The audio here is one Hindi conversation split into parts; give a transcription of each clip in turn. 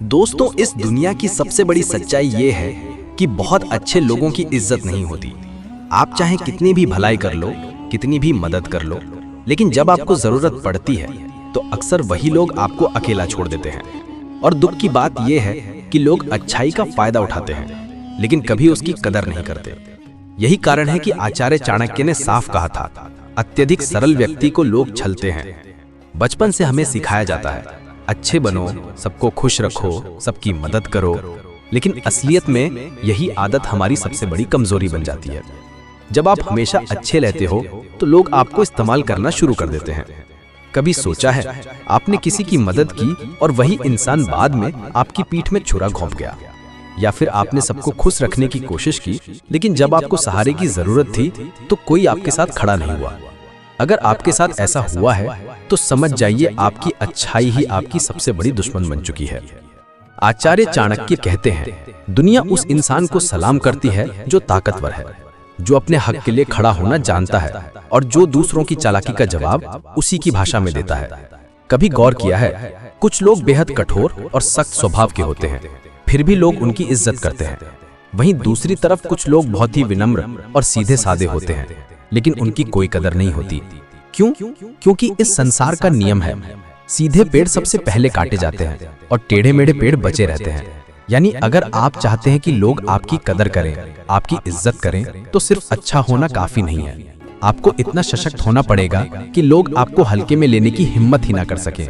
दोस्तों, इस दुनिया की सबसे बड़ी सच्चाई ये है कि बहुत अच्छे लोगों की इज्जत नहीं होती। आप चाहे कितनी भी भलाई कर लो, कितनी भी मदद कर लो, लेकिन जब आपको जरूरत पड़ती है तो अक्सर वही लोग आपको अकेला छोड़ देते हैं। और दुख की बात यह है कि लोग अच्छाई का फायदा उठाते हैं, लेकिन कभी उसकी कदर नहीं करते। यही कारण है कि आचार्य चाणक्य ने साफ कहा था, अत्यधिक सरल व्यक्ति को लोग छलते हैं। बचपन से हमें सिखाया जाता है, अच्छे बनो, सबको खुश रखो, सबकी मदद करो, लेकिन असलियत में यही आदत हमारी सबसे बड़ी कमजोरी बन जाती है। जब आप हमेशा अच्छे रहते हो तो लोग आपको इस्तेमाल करना शुरू कर देते हैं। कभी सोचा है आपने किसी की मदद की और वही इंसान बाद में आपकी पीठ में छुरा घोंप गया? या फिर आपने सबको खुश रखने की कोशिश की, लेकिन जब आपको सहारे की जरूरत थी तो कोई आपके साथ खड़ा नहीं हुआ? अगर आपके साथ ऐसा हुआ है तो समझ जाइए आपकी अच्छाई ही आपकी सबसे बड़ी दुश्मन बन चुकी है। आचार्य चाणक्य कहते हैं, दुनिया उस इंसान को सलाम करती है जो ताकतवर है, जो अपने हक के लिए खड़ा होना जानता है और जो दूसरों की चालाकी का जवाब उसी की भाषा में देता है। कभी गौर किया है, कुछ लोग बेहद कठोर और सख्त स्वभाव के होते हैं, फिर भी लोग उनकी इज्जत करते हैं। वहीं दूसरी तरफ कुछ लोग बहुत ही विनम्र और सीधे साधे होते हैं, लेकिन उनकी कोई कदर नहीं होती। क्यों? क्योंकि इस संसार का नियम है, सीधे पेड़ सबसे पहले काटे जाते हैं और टेढ़े मेढ़े पेड़ बचे रहते हैं। यानी अगर आप चाहते हैं कि लोग आपकी कदर करें, आपकी इज्जत करें, तो सिर्फ अच्छा होना काफी नहीं है। आपको इतना सशक्त होना पड़ेगा कि लोग आपको हल्के में लेने की हिम्मत ही ना कर सके।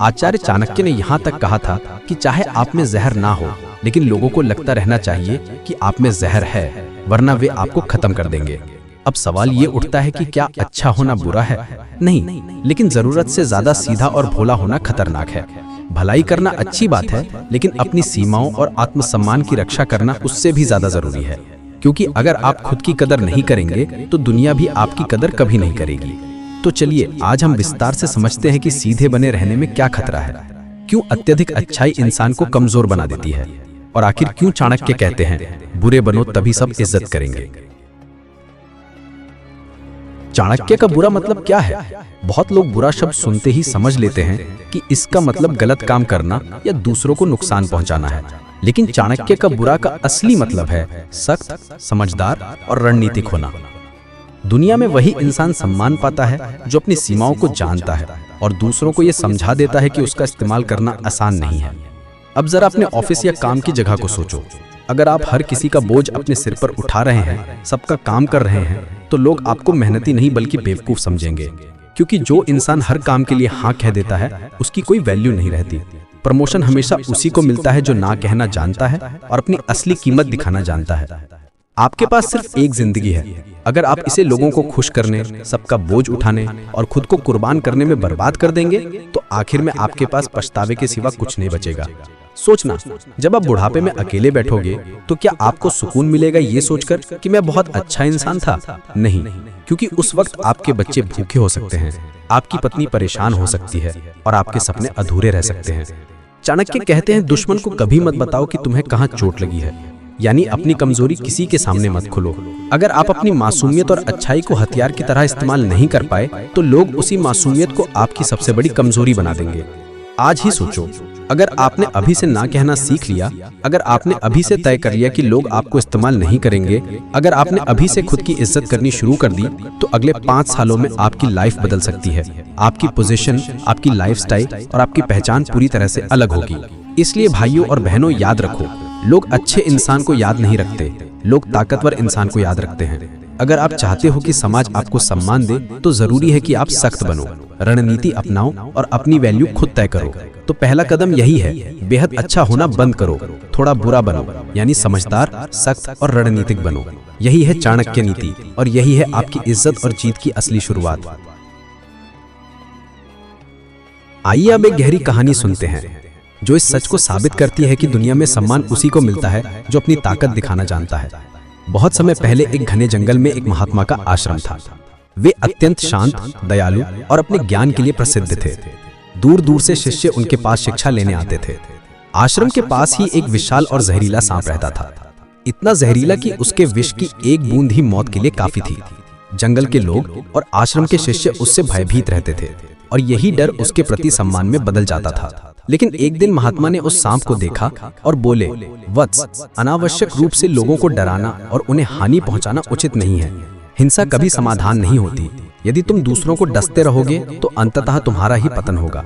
आचार्य चाणक्य ने यहाँ तक कहा था कि चाहे आप में जहर ना हो, लेकिन लोगों को लगता रहना चाहिए कि आप में जहर है, वरना वे आपको खत्म कर देंगे। अब सवाल ये उठता है कि क्या अच्छा होना बुरा है? नहीं, लेकिन जरूरत से ज्यादा सीधा और भोला होना खतरनाक है। भलाई करना अच्छी बात है, लेकिन अपनी सीमाओं और आत्मसम्मान की रक्षा करना उससे भी ज्यादा जरूरी है। क्योंकि अगर आप खुद की कदर नहीं करेंगे तो दुनिया भी आपकी कदर कभी नहीं करेगी। तो चलिए आज हम विस्तार से समझते हैं कि सीधे बने रहने में क्या खतरा है, क्यों अत्यधिक अच्छाई इंसान को कमजोर बना देती है, और आखिर क्यों चाणक्य कहते हैं बुरे बनो तभी सब इज्जत करेंगे। चाणक्य का बुरा मतलब क्या है? बहुत लोग बुरा शब्द सुनते ही समझ लेते हैं कि इसका मतलब गलत काम करना या दूसरों को नुकसान पहुंचाना है, लेकिन चाणक्य का बुरा का असली मतलब है सख्त, समझदार और रणनीतिक होना। दुनिया में वही इंसान सम्मान पाता है जो अपनी सीमाओं को जानता है और दूसरों को यह समझा देता है कि उसका इस्तेमाल करना आसान नहीं है। अब जरा अपने ऑफिस या काम की जगह को सोचो। अगर आप हर किसी का बोझ अपने सिर पर उठा रहे हैं, सबका काम कर रहे हैं, तो लोग आपको मेहनती नहीं बल्कि बेवकूफ समझेंगे। क्योंकि जो इंसान हर काम के लिए हाँ कह देता है उसकी कोई वैल्यू नहीं रहती। प्रमोशन हमेशा उसी को मिलता है जो ना कहना जानता है और अपनी असली कीमत दिखाना जानता है। आपके पास सिर्फ एक जिंदगी है। अगर आप इसे लोगों को खुश करने, सबका बोझ उठाने और खुद को कुर्बान करने में बर्बाद कर देंगे तो आखिर में आपके पास पछतावे के सिवा कुछ नहीं बचेगा। सोचना, जब आप बुढ़ापे में अकेले बैठोगे तो क्या आपको सुकून मिलेगा ये सोचकर कि मैं बहुत अच्छा इंसान था? नहीं, क्योंकि उस वक्त आपके बच्चे भूखे हो सकते हैं, आपकी पत्नी परेशान हो सकती है और आपके सपने अधूरे रह सकते हैं। चाणक्य कहते हैं, दुश्मन को कभी मत बताओ कि तुम्हें कहाँ चोट लगी है, यानी अपनी कमजोरी किसी के सामने मत खोलो। अगर आप अपनी मासूमियत और अच्छाई को हथियार की तरह इस्तेमाल नहीं कर पाए तो लोग उसी मासूमियत को आपकी सबसे बड़ी कमजोरी बना देंगे। आज ही सोचो, अगर आपने अभी से ना कहना सीख लिया, अगर आपने अभी से तय कर लिया कि लोग आपको इस्तेमाल नहीं करेंगे, अगर आपने अभी से खुद की इज्जत करनी शुरू कर दी, तो अगले 5 सालों में आपकी लाइफ बदल सकती है। आपकी पोजीशन, आपकी लाइफस्टाइल और आपकी पहचान पूरी तरह से अलग होगी। इसलिए भाइयों और बहनों, याद रखो, लोग अच्छे इंसान को याद नहीं रखते, लोग ताकतवर इंसान को याद रखते हैं। अगर आप चाहते हो कि समाज आपको सम्मान दे तो जरूरी है कि आप सख्त बनो, रणनीति अपनाओ और अपनी वैल्यू खुद तय करो। तो पहला कदम यही है, बेहद अच्छा होना बंद करो, थोड़ा बुरा बनो, यानी समझदार, सख्त और रणनीतिक बनो। यही है चाणक्य नीति और यही है आपकी इज्जत और जीत की असली शुरुआत। आइए अब एक गहरी कहानी सुनते हैं जो इस सच को साबित करती है कि दुनिया में सम्मान उसी को मिलता है जो अपनी ताकत दिखाना जानता है। बहुत समय पहले एक घने जंगल में एक महात्मा का आश्रम था। वे अत्यंत शांत, दयालु और अपने ज्ञान के लिए प्रसिद्ध थे। दूर दूर से शिष्य उनके पास शिक्षा लेने आते थे। आश्रम के पास ही एक विशाल और जहरीला सांप रहता था, इतना जहरीला कि उसके विष की एक बूंद ही मौत के लिए काफी थी। जंगल के लोग और आश्रम के शिष्य उससे भयभीत रहते थे और यही डर उसके प्रति सम्मान में बदल जाता था। लेकिन एक दिन महात्मा ने उस सांप को देखा और बोले, वत्स, अनावश्यक रूप से लोगों को डराना और उन्हें हानि पहुंचाना उचित नहीं है। हिंसा कभी समाधान नहीं होती। यदि तुम दूसरों को डसते रहोगे तो अंततः तुम्हारा ही पतन होगा।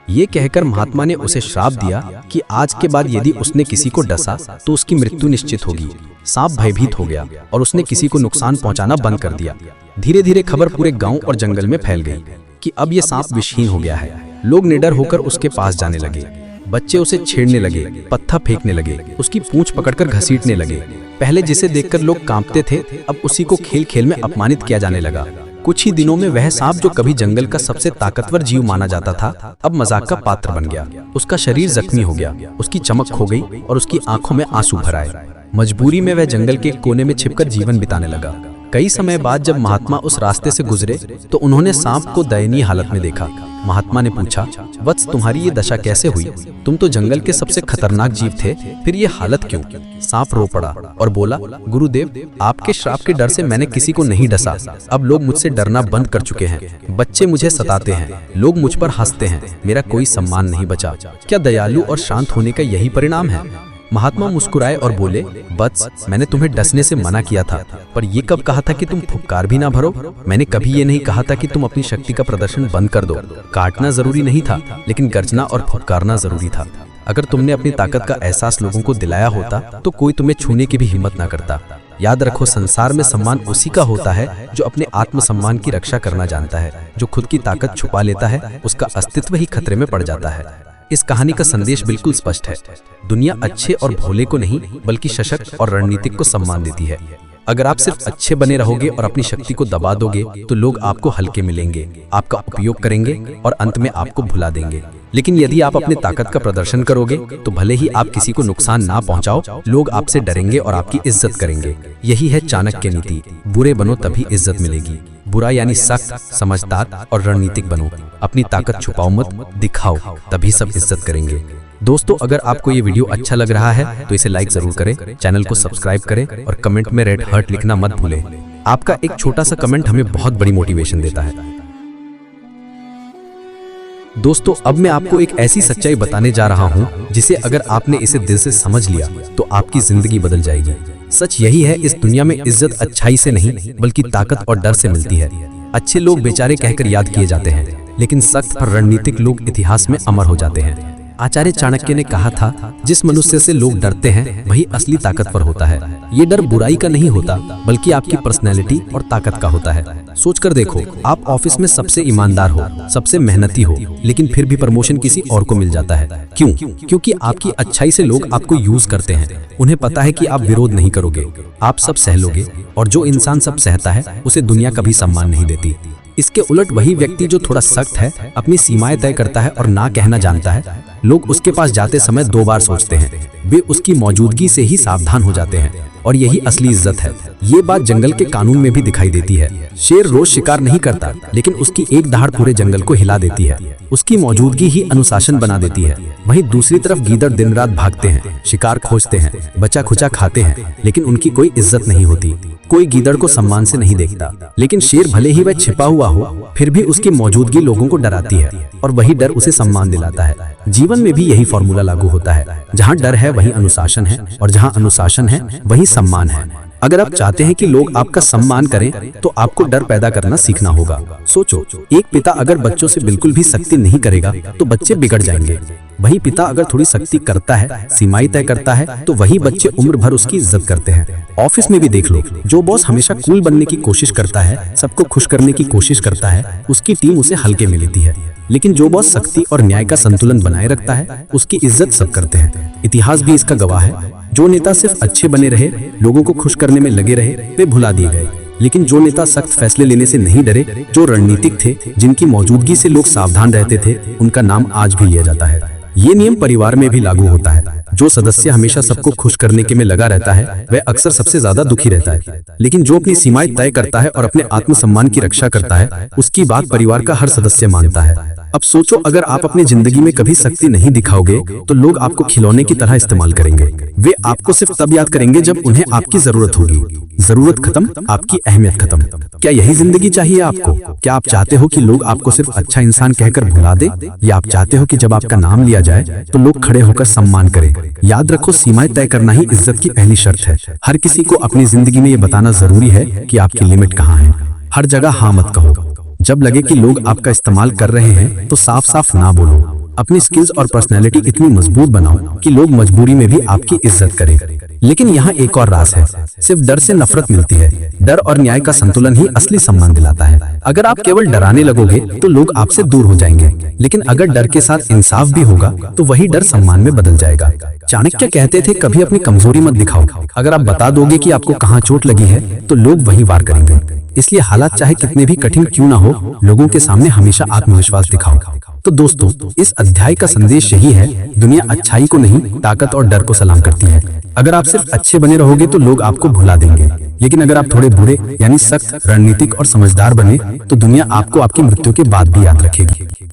ये कहकर महात्मा ने उसे श्राप दिया कि आज के बाद यदि उसने किसी को डसा तो उसकी मृत्यु निश्चित होगी। सांप भयभीत हो गया और उसने किसी को नुकसान पहुंचाना बंद कर दिया। धीरे धीरे खबर पूरे गांव और जंगल में फैल गई कि अब ये सांप विषहीन हो गया है। लोग निडर होकर उसके पास जाने लगे। बच्चे उसे छेड़ने लगे, पत्थर फेंकने लगे, उसकी पूंछ पकड़कर घसीटने लगे। पहले जिसे देखकर लोग कांपते थे, अब उसी को खेल खेल में अपमानित किया जाने लगा। कुछ ही दिनों में वह सांप जो कभी जंगल का सबसे ताकतवर जीव माना जाता था, अब मजाक का पात्र बन गया। उसका शरीर जख्मी हो गया, उसकी चमक खो गई और उसकी आंखों में आंसू भर आए। मजबूरी में वह जंगल के कोने में छिपकर जीवन बिताने लगा। कई समय बाद जब महात्मा उस रास्ते से गुजरे तो उन्होंने सांप को दयनीय हालत में देखा। महात्मा ने पूछा, वत्स, तुम्हारी ये दशा कैसे हुई? तुम तो जंगल के सबसे खतरनाक जीव थे, फिर ये हालत क्यों? सांप रो पड़ा और बोला, गुरुदेव, आपके श्राप के डर से मैंने किसी को नहीं डसा। अब लोग मुझसे डरना बंद कर चुके हैं। बच्चे मुझे सताते हैं, लोग मुझ पर हंसते हैं, मेरा कोई सम्मान नहीं बचा। क्या दयालु और शांत होने का यही परिणाम है? महात्मा मुस्कुराए और बोले, वत्स, मैंने तुम्हें डसने से मना किया था, पर ये कब कहा था कि तुम फुफकार भी ना भरो? मैंने कभी ये नहीं कहा था कि तुम अपनी शक्ति का प्रदर्शन बंद कर दो। काटना जरूरी नहीं था, लेकिन गर्जना और फुफकारना जरूरी था। अगर तुमने अपनी ताकत का एहसास लोगों को दिलाया होता तो कोई तुम्हें छूने की भी हिम्मत ना करता। याद रखो, संसार में सम्मान उसी का होता है जो अपने आत्मसम्मान की रक्षा करना जानता है। जो खुद की ताकत छुपा लेता है, उसका अस्तित्व ही खतरे में पड़ जाता है। इस कहानी का संदेश बिल्कुल स्पष्ट है। दुनिया अच्छे और भोले को नहीं, बल्कि सशक्त और रणनीतिक को सम्मान देती है। अगर आप सिर्फ अच्छे बने रहोगे और अपनी शक्ति को दबा दोगे तो लोग आपको हल्के मिलेंगे, आपका उपयोग करेंगे और अंत में आपको भुला देंगे। लेकिन यदि आप अपनी ताकत का प्रदर्शन करोगे तो भले ही आप किसी को नुकसान ना पहुंचाओ, लोग आपसे डरेंगे और आपकी इज्जत करेंगे। यही है चाणक्य नीति, बुरे बनो तभी इज्जत मिलेगी। बुरा यानी सख्त, समझदार और रणनीतिक बनो। अपनी ताकत छुपाओ मत, दिखाओ, तभी सब इज्जत करेंगे। दोस्तों, अगर आपको ये वीडियो अच्छा लग रहा है तो इसे लाइक जरूर करें, चैनल को सब्सक्राइब करें और कमेंट में रेड हार्ट लिखना मत भूलें। आपका एक छोटा सा कमेंट हमें बहुत बड़ी मोटिवेशन देता है। दोस्तों, अब मैं आपको एक ऐसी सच्चाई बताने जा रहा हूं जिसे अगर आपने इसे दिल से समझ लिया तो आपकी जिंदगी बदल जाएगी। सच यही है, इस दुनिया में इज्जत अच्छाई से नहीं बल्कि ताकत और डर से मिलती है। अच्छे लोग बेचारे कहकर याद किए जाते हैं, लेकिन सख्त और रणनीतिक लोग इतिहास में अमर हो जाते हैं। आचार्य चाणक्य ने कहा था, जिस मनुष्य से लोग डरते हैं वही असली ताकतवर होता है। ये डर बुराई का नहीं होता, बल्कि आपकी पर्सनैलिटी और ताकत का होता है। सोचकर देखो, आप ऑफिस में सबसे ईमानदार हो, सबसे मेहनती हो, लेकिन फिर भी प्रमोशन किसी और को मिल जाता है। क्यों? क्योंकि आपकी अच्छाई से लोग आपको यूज करते हैं। उन्हें पता है कि आप विरोध नहीं करोगे, आप सब सह लोगे, और जो इंसान सब सहता है उसे दुनिया कभी सम्मान नहीं देती। इसके उलट वही व्यक्ति जो थोड़ा सख्त है, अपनी सीमाएं तय करता है और ना कहना जानता है, लोग उसके पास जाते समय 2 बार सोचते हैं। वे उसकी मौजूदगी से ही सावधान हो जाते हैं, और यही असली इज्जत है। ये बात जंगल के कानून में भी दिखाई देती है। शेर रोज शिकार नहीं करता, लेकिन उसकी एक दहाड़ पूरे जंगल को हिला देती है। उसकी मौजूदगी ही अनुशासन बना देती है। वहीं दूसरी तरफ गीदड़ दिन रात भागते हैं, शिकार खोजते हैं, बचा खुचा खाते हैं, लेकिन उनकी कोई इज्जत नहीं होती। कोई गीदड़ को सम्मान से नहीं देखता, लेकिन शेर भले ही वह छिपा हुआ हो, फिर भी उसकी मौजूदगी लोगों को डराती है, और वही डर उसे सम्मान दिलाता है। जीवन में भी यही फॉर्मूला लागू होता है। जहाँ डर है वहीं अनुशासन है, और जहाँ अनुशासन है वहीं सम्मान है। अगर आप चाहते हैं कि लोग आपका सम्मान करें तो आपको डर पैदा करना सीखना होगा। सोचो, एक पिता अगर बच्चों से बिल्कुल भी सख्ती नहीं करेगा तो बच्चे बिगड़ जाएंगे। वही पिता अगर थोड़ी सख्ती करता है, सीमाएं तय करता है, तो वही बच्चे उम्र भर उसकी इज्जत करते हैं। ऑफिस में भी देख लो, जो बॉस हमेशा कूल बनने की कोशिश करता है, सबको खुश करने की कोशिश करता है, उसकी टीम उसे हल्के में लेती है। लेकिन जो बॉस सख्ती और न्याय का संतुलन बनाए रखता है, उसकी इज्जत सब करते हैं। इतिहास भी इसका गवाह है। जो नेता सिर्फ अच्छे बने रहे, लोगों को खुश करने में लगे रहे, वे भुला दिए गए। लेकिन जो नेता सख्त फैसले लेने से नहीं डरे, जो रणनीतिक थे, जिनकी मौजूदगी से लोग सावधान रहते थे, उनका नाम आज भी लिया जाता है। ये नियम परिवार में भी लागू होता है। जो सदस्य हमेशा सबको खुश करने के में लगा रहता है, वह अक्सर सबसे ज्यादा दुखी रहता है। लेकिन जो अपनी सीमाएं तय करता है और अपने आत्मसम्मान की रक्षा करता है, उसकी बात परिवार का हर सदस्य मानता है। अब सोचो, अगर आप अपनी जिंदगी में कभी शक्ति नहीं दिखाओगे तो लोग आपको खिलौने की तरह इस्तेमाल करेंगे। वे आपको सिर्फ तब याद करेंगे जब उन्हें आपकी जरूरत होगी। जरूरत खत्म, आपकी अहमियत खत्म। क्या यही जिंदगी चाहिए आपको? क्या आप चाहते हो कि लोग आपको सिर्फ अच्छा इंसान कहकर भुला दे, या आप चाहते हो कि जब आपका नाम लिया जाए तो लोग खड़े होकर सम्मान करें? याद रखो, सीमाएं तय करना ही इज्जत की पहली शर्त है। हर किसी को अपनी जिंदगी में ये बताना जरूरी है कि आपकी लिमिट कहाँ है। हर जगह हाँ मत कहो। जब लगे कि लोग आपका इस्तेमाल कर रहे हैं तो साफ साफ ना बोलो। अपनी स्किल्स और पर्सनैलिटी इतनी मजबूत बनाओ कि लोग मजबूरी में भी आपकी इज्जत करें। लेकिन यहाँ एक और राज है, सिर्फ डर से नफरत मिलती है। डर और न्याय का संतुलन ही असली सम्मान दिलाता है। अगर आप केवल डराने लगोगे तो लोग आपसे दूर हो जाएंगे, लेकिन अगर डर के साथ इंसाफ भी होगा तो वही डर सम्मान में बदल जाएगा। चाणक्य कहते थे, कभी अपनी कमजोरी मत दिखाओ। अगर आप बता दोगे कि आपको कहाँ चोट लगी है तो लोग वही वार करेंगे। इसलिए हालात चाहे कितने भी कठिन क्यों ना हो, लोगों के सामने हमेशा आत्मविश्वास दिखाओ। तो दोस्तों, इस अध्याय का संदेश यही है, दुनिया अच्छाई को नहीं, ताकत और डर को सलाम करती है। अगर आप सिर्फ अच्छे बने रहोगे तो लोग आपको भुला देंगे, लेकिन अगर आप थोड़े बुरे यानी सख्त, रणनीतिक और समझदार बने तो दुनिया आपको आपकी मृत्यु के बाद भी याद रखेगी।